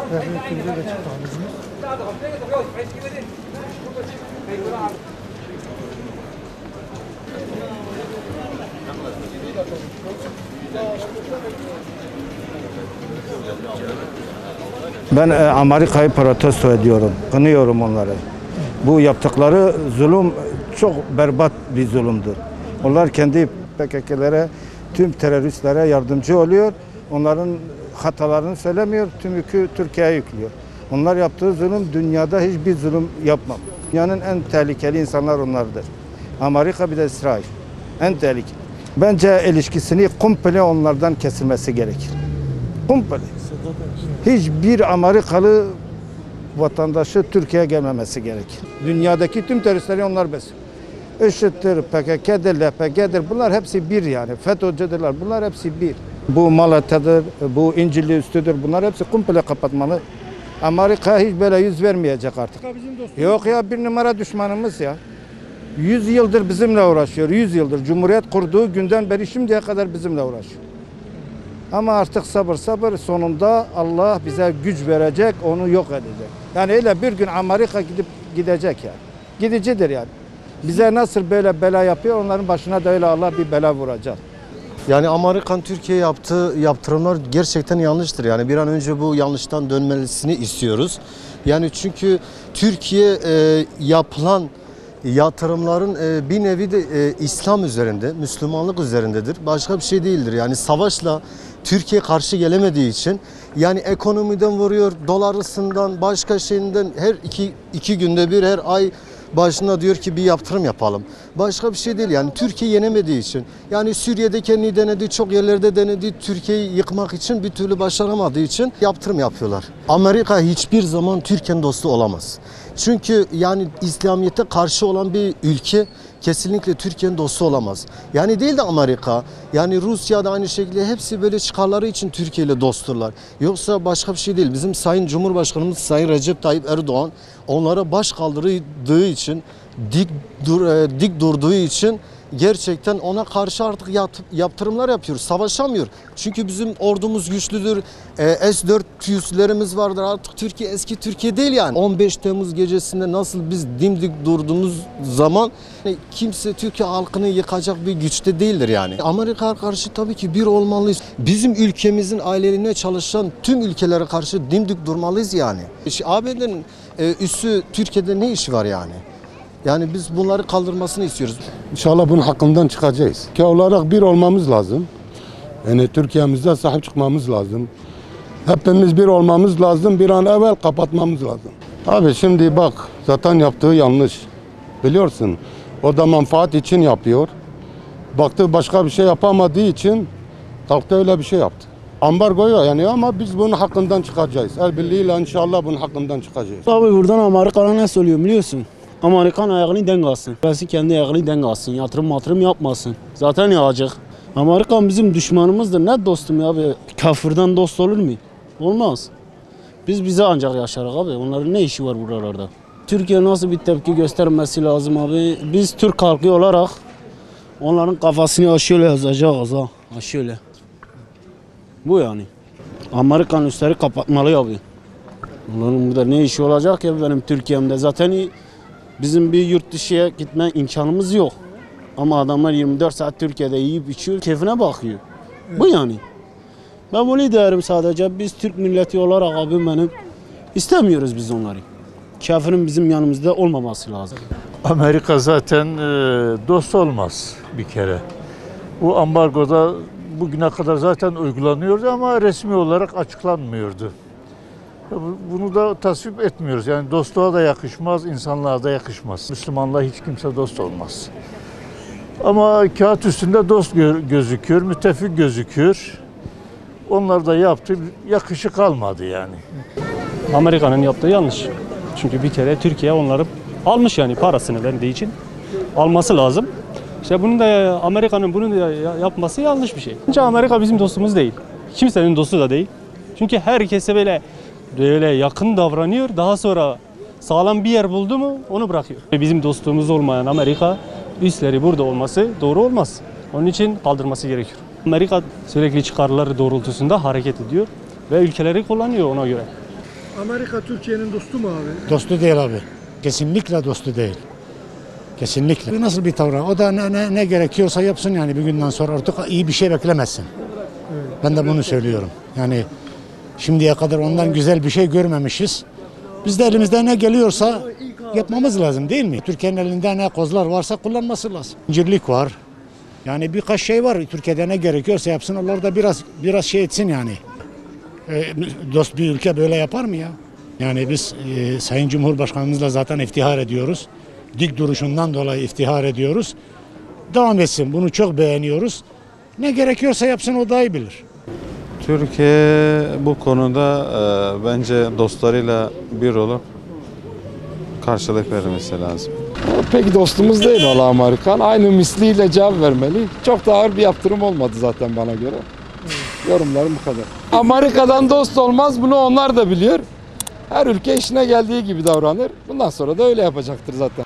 Ülkemize de çıktı abicimiz. Ben Amerika'yı protesto ediyorum, kınıyorum onları. Bu yaptıkları zulüm çok berbat bir zulümdür. Onlar kendi PKK'lere, tüm teröristlere yardımcı oluyor. Onların hatalarını söylemiyor, tüm yükü Türkiye'ye yüklüyor. Onlar yaptığı zulüm dünyada hiçbir zulüm yapmam. Dünyanın en tehlikeli insanlar onlardır. Amerika bir de İsrail. En tehlikeli. Bence ilişkisini komple onlardan kesilmesi gerekir. Komple. Hiçbir Amerikalı vatandaşı Türkiye'ye gelmemesi gerekir. Dünyadaki tüm teröristleri onlar besliyor. IŞİD'dir, PKK'dir, LPG'dir. Bunlar hepsi bir yani. FETÖ'cüdürler. Bunlar hepsi bir. Bu Malatya'dır, bu İncilli Üstü'dür. Bunlar hepsi komple kapatmalı. Amerika hiç böyle yüz vermeyecek artık. Yok ya, bir numara düşmanımız ya. 100 yıldır bizimle uğraşıyor. 100 yıldır. Cumhuriyet kurduğu günden beri şimdiye kadar bizimle uğraşıyor. Ama artık sabır sabır, sonunda Allah bize güç verecek, onu yok edecek. Yani öyle bir gün Amerika gidecek yani. Gidicidir yani. Bize nasıl böyle bela yapıyor, onların başına da öyle Allah bir bela vuracak. Yani Amerikan Türkiye'ye yaptığı yaptırımlar gerçekten yanlıştır. Yani bir an önce bu yanlıştan dönmesini istiyoruz. Yani çünkü Türkiye yapılan yatırımların bir nevi de İslam üzerinde, Müslümanlık üzerindedir. Başka bir şey değildir. Yani savaşla Türkiye karşı gelemediği için yani ekonomiden vuruyor, dolarısından, başka şeyinden her iki günde bir, her ay başına diyor ki bir yaptırım yapalım. Başka bir şey değil yani Türkiye yenemediği için. Yani Suriye'de kendini denedi, çok yerlerde denedi. Türkiye'yi yıkmak için bir türlü başaramadığı için yaptırım yapıyorlar. Amerika hiçbir zaman Türkiye'nin dostu olamaz. Çünkü yani İslamiyet'e karşı olan bir ülke kesinlikle Türkiye'nin dostu olamaz. Yani değil de Amerika, yani Rusya da aynı şekilde hepsi böyle çıkarları için Türkiye ile dostturlar. Yoksa başka bir şey değil. Bizim Sayın Cumhurbaşkanımız Sayın Recep Tayyip Erdoğan onlara baş kaldırdığı için, dik durduğu için gerçekten ona karşı artık yaptırımlar yapıyor. Savaşamıyor. Çünkü bizim ordumuz güçlüdür. S-400'lerimiz vardır. Artık Türkiye eski Türkiye değil yani. 15 Temmuz gecesinde nasıl biz dimdik durduğumuz zaman kimse Türkiye halkını yıkacak bir güçte değildir yani. Amerika'ya karşı tabii ki bir olmalıyız. Bizim ülkemizin ailelerine çalışan tüm ülkelere karşı dimdik durmalıyız yani. ABD'nin üssü Türkiye'de ne işi var yani? Yani biz bunları kaldırmasını istiyoruz. İnşallah bunun hakkından çıkacağız. Ülke olarak bir olmamız lazım. Yani Türkiye'mizde sahip çıkmamız lazım. Hepimiz bir olmamız lazım. Bir an evvel kapatmamız lazım. Abi şimdi bak zaten yaptığı yanlış. Biliyorsun. O da menfaat için yapıyor. Baktı başka bir şey yapamadığı için kalktı öyle bir şey yaptı. Ambargo yani ama biz bunun hakkından çıkacağız. El birliğiyle inşallah bunun hakkından çıkacağız. Abi buradan Amerika'ya ne söylüyor biliyorsun? Amerikan ayağını denk alsın. Burası kendi ayağını denk alsın. Yatırım yapmasın. Zaten yağacak. Amerikan bizim düşmanımızdır. Ne dostum ya abi? Kafirden dost olur mu? Olmaz. Biz bize ancak yaşarız abi. Onların ne işi var buralarda? Türkiye nasıl bir tepki göstermesi lazım abi? Biz Türk halkı olarak onların kafasını aşağıya yazacağız ha. Aşağıya. Bu yani. Amerikan üsleri kapatmalı abi. Onların burada ne işi olacak ya benim Türkiye'mde zaten bizim bir yurt dışıya gitme imkanımız yok. Ama adamlar 24 saat Türkiye'de yiyip içiyor, keyfine bakıyor. Evet. Bu yani. Ben bunu derim sadece. Biz Türk milleti olarak abi benim istemiyoruz biz onları. Kafirin bizim yanımızda olmaması lazım. Amerika zaten dost olmaz bir kere. Bu ambargoda bugüne kadar zaten uygulanıyordu ama resmi olarak açıklanmıyordu. Bunu da tasvip etmiyoruz. Yani dostluğa da yakışmaz, insanlığa da yakışmaz. Müslümanla hiç kimse dost olmaz. Ama kağıt üstünde dost gözüküyor, müttefik gözüküyor. Onlar da yaptı, yakışık almadı yani. Amerika'nın yaptığı yanlış. Çünkü bir kere Türkiye onları almış yani parasını verdiği için alması lazım. İşte bunu da Amerika'nın bunu da yapması yanlış bir şey. Bence Amerika bizim dostumuz değil. Kimsenin dostu da değil. Çünkü herkese böyle yakın davranıyor. Daha sonra sağlam bir yer buldu mu onu bırakıyor. Bizim dostluğumuz olmayan Amerika üsleri burada olması doğru olmaz. Onun için kaldırması gerekiyor. Amerika sürekli çıkarları doğrultusunda hareket ediyor ve ülkeleri kullanıyor ona göre. Amerika Türkiye'nin dostu mu abi? Dostu değil abi. Kesinlikle dostu değil. Kesinlikle. Nasıl bir tavır? O da ne gerekiyorsa yapsın yani bir günden sonra artık iyi bir şey beklemezsin. Ben de bunu söylüyorum. Yani şimdiye kadar ondan güzel bir şey görmemişiz. Biz de elimizden ne geliyorsa yapmamız lazım değil mi? Türkiye'nin elinde ne kozlar varsa kullanması lazım. Zincirlik var. Yani birkaç şey var. Türkiye'de ne gerekiyorsa yapsın. Onlar da biraz şey etsin yani. Dost bir ülke böyle yapar mı ya? Yani biz Sayın Cumhurbaşkanımızla zaten iftihar ediyoruz. Dik duruşundan dolayı iftihar ediyoruz. Devam etsin. Bunu çok beğeniyoruz. Ne gerekiyorsa yapsın, o daha iyi bilir. Türkiye bu konuda bence dostlarıyla bir olup karşılık vermesi lazım. Pek dostumuz değil valla Amerikan. Aynı misliyle cevap vermeli. Çok da ağır bir yaptırım olmadı zaten bana göre. Yorumlarım bu kadar. Amerika'dan dost olmaz, bunu onlar da biliyor. Her ülke işine geldiği gibi davranır. Bundan sonra da öyle yapacaktır zaten.